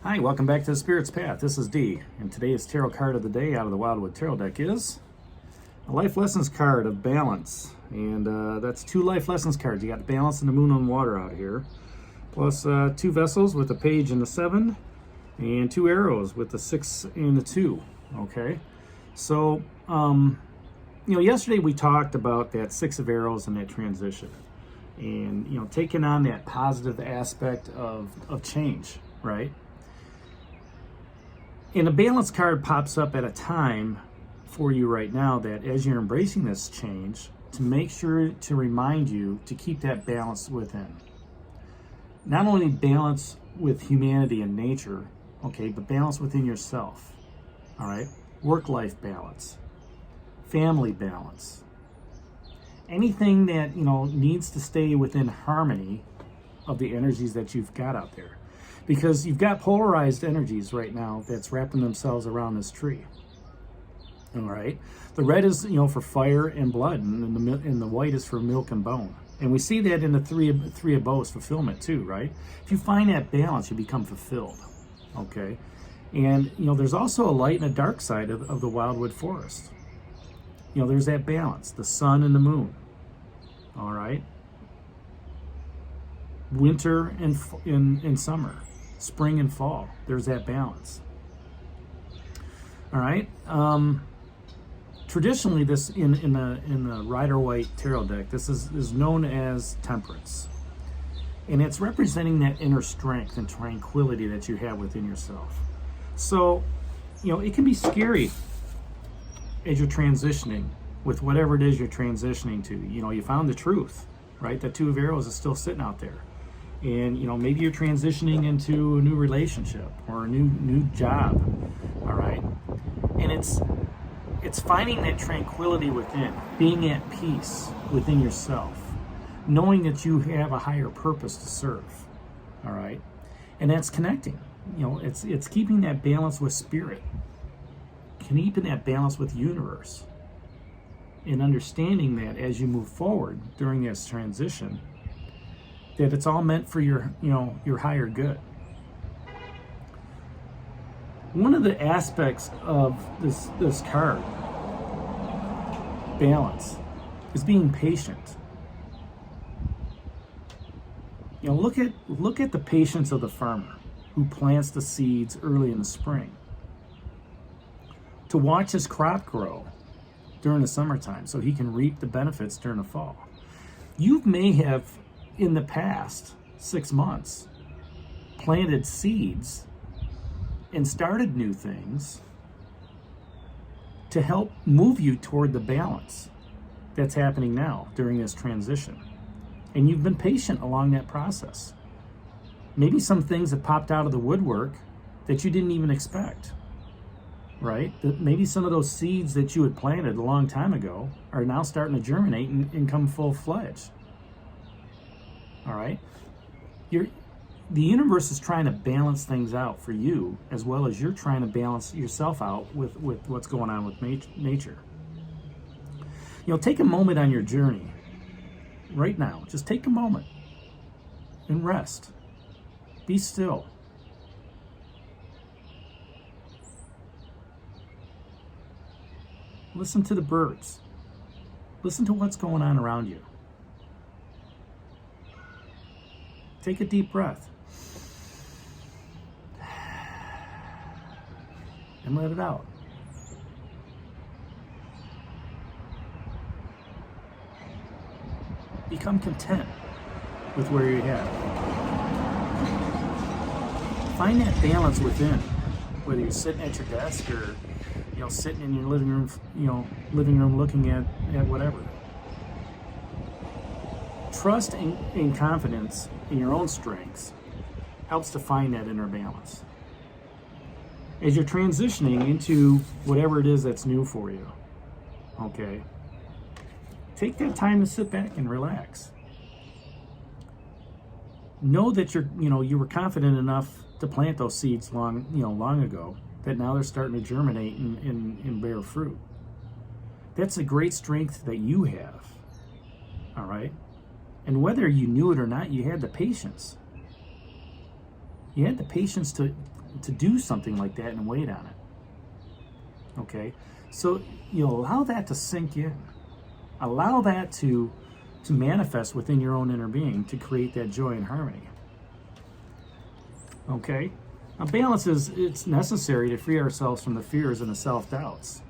Hi, welcome back to the Spirit's Path. This is Dee, and today's tarot card of the day out of the Wildwood Tarot deck is a Life Lessons card of Balance. And that's two Life Lessons cards. You got the Balance and the Moon on Water out here, plus two vessels with the Page and the 7, and two arrows with the 6 and the 2. Okay, so yesterday we talked about that 6 of arrows and that transition, and taking on that positive aspect of change, right? And a balance card pops up at a time for you right now that as you're embracing this change, to make sure to remind you to keep that balance within. Not only balance with humanity and nature, okay, but balance within yourself, all right? Work-life balance, family balance. Anything that, needs to stay within harmony of the energies that you've got out there. Because you've got polarized energies right now that's wrapping themselves around this tree. All right, the red is for fire and blood, and the white is for milk and bone. And we see that in the three of bows fulfillment too, right? If you find that balance, you become fulfilled. Okay, and there's also a light and a dark side of the wildwood forest. There's that balance, the sun and the moon. All right, winter and summer, spring and fall. There's that balance. All right. Traditionally, this in the Rider-Waite tarot deck, this is known as Temperance, and it's representing that inner strength and tranquility that you have within yourself. So, it can be scary as you're transitioning with whatever it is you're transitioning to. You found the truth, right? That 2 of arrows is still sitting out there. And maybe you're transitioning into a new relationship or a new job, all right? And it's finding that tranquility within, being at peace within yourself, knowing that you have a higher purpose to serve, all right? And that's connecting. It's keeping that balance with spirit, keeping that balance with the universe, and understanding that as you move forward during this transition, that it's all meant for your higher good. One of the aspects of this card, balance, is being patient. Look at the patience of the farmer who plants the seeds early in the spring to watch his crop grow during the summertime so he can reap the benefits during the fall. You may have in the past 6 months planted seeds and started new things to help move you toward the balance that's happening now during this transition. And you've been patient along that process. Maybe some things have popped out of the woodwork that you didn't even expect, right? Maybe some of those seeds that you had planted a long time ago are now starting to germinate and come full-fledged. All right, the universe is trying to balance things out for you, as well as you're trying to balance yourself out with what's going on with nature. Take a moment on your journey right now. Just take a moment and rest. Be still. Listen to the birds. Listen to what's going on around you. Take a deep breath and let it out. Become content with where you're at. Find that balance within, whether you're sitting at your desk or sitting in your living room looking at whatever. Trust and confidence in your own strengths helps to find that inner balance. As you're transitioning into whatever it is that's new for you, okay, take that time to sit back and relax. Know that you were confident enough to plant those seeds long ago, that now they're starting to germinate and bear fruit. That's a great strength that you have, all right? And whether you knew it or not, you had the patience. You had the patience to to do something like that and wait on it. Okay, so allow that to sink in. Allow that to manifest within your own inner being to create that joy and harmony. Okay, now balance it's necessary to free ourselves from the fears and the self-doubts.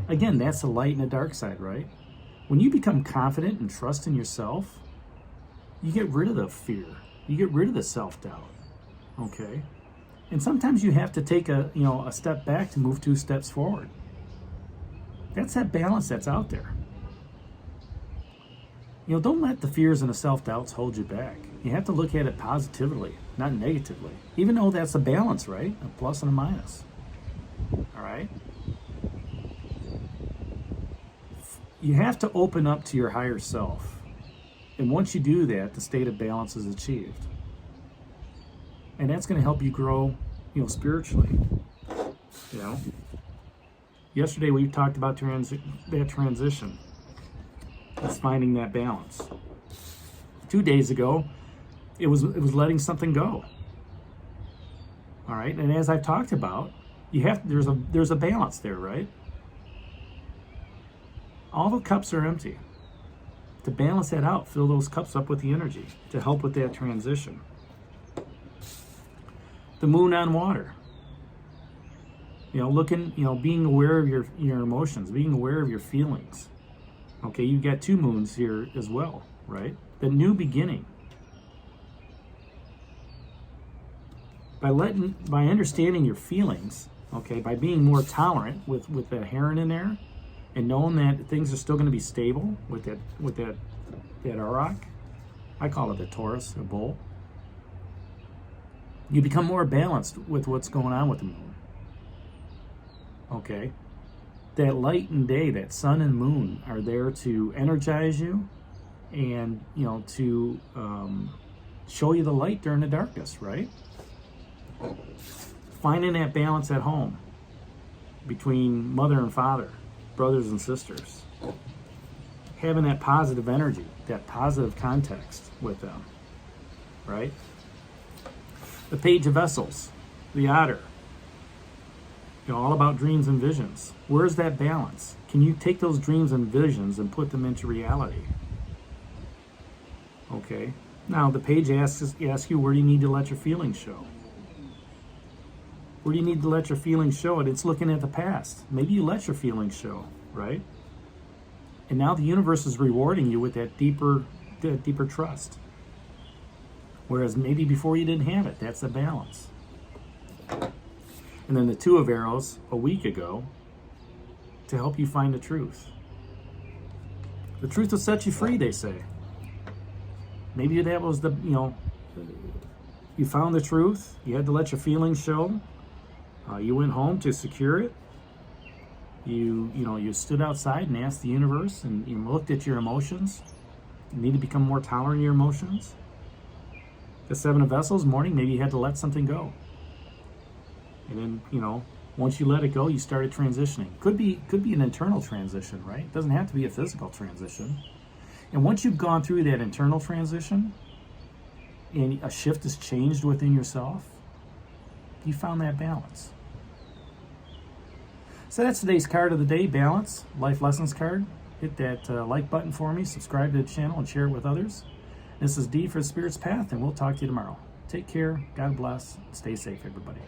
Again, that's the light and the dark side, right? When you become confident and trust in yourself, you get rid of the fear. You get rid of the self-doubt. Okay, and sometimes you have to take a step back to move 2 steps forward. That's that balance that's out there. Don't let the fears and the self-doubts hold you back. You have to look at it positively, not negatively. Even though that's a balance, right? A plus and a minus. All right? You have to open up to your higher self. And once you do that, the state of balance is achieved. And that's going to help you grow, spiritually. Yesterday we talked about that transition. It's finding that balance. 2 days ago, it was letting something go. All right, and as I've talked about, there's a balance there, right? All the cups are empty. To balance that out, fill those cups up with the energy to help with that transition. The moon on water. Being aware of your emotions, being aware of your feelings. Okay, you've got 2 moons here as well, right? The new beginning. By understanding your feelings, okay, by being more tolerant with that heron in there, and knowing that things are still going to be stable with that auroch, I call it a Taurus, a bull. You become more balanced with what's going on with the moon. Okay. That light and day, that sun and moon are there to energize you and, to show you the light during the darkness, right? Finding that balance at home between mother and father, brothers and sisters. Having that positive energy, that positive context with them, right? The Page of Vessels, the Otter. All about dreams and visions. Where's that balance? Can you take those dreams and visions and put them into reality? Okay. Now the page asks you, where do you need to let your feelings show? Where do you need to let your feelings show it? It's looking at the past. Maybe you let your feelings show, right? And now the universe is rewarding you with that deeper trust. Whereas maybe before you didn't have it. That's the balance. And then the 2 of Arrows a week ago to help you find the truth. The truth will set you free, they say. Maybe that was you found the truth. You had to let your feelings show. You went home to secure it. You stood outside and asked the universe, and you looked at your emotions. You need to become more tolerant of your emotions. The 7 of Vessels morning, maybe you had to let something go. And then, once you let it go, you started transitioning. Could be an internal transition, right? It doesn't have to be a physical transition. And once you've gone through that internal transition and a shift has changed within yourself, you found that balance. So that's today's card of the day, Balance, Life Lessons card. Hit that like button for me, subscribe to the channel, and share it with others. This is D for the Spirit's Path, and we'll talk to you tomorrow. Take care, God bless, stay safe, everybody.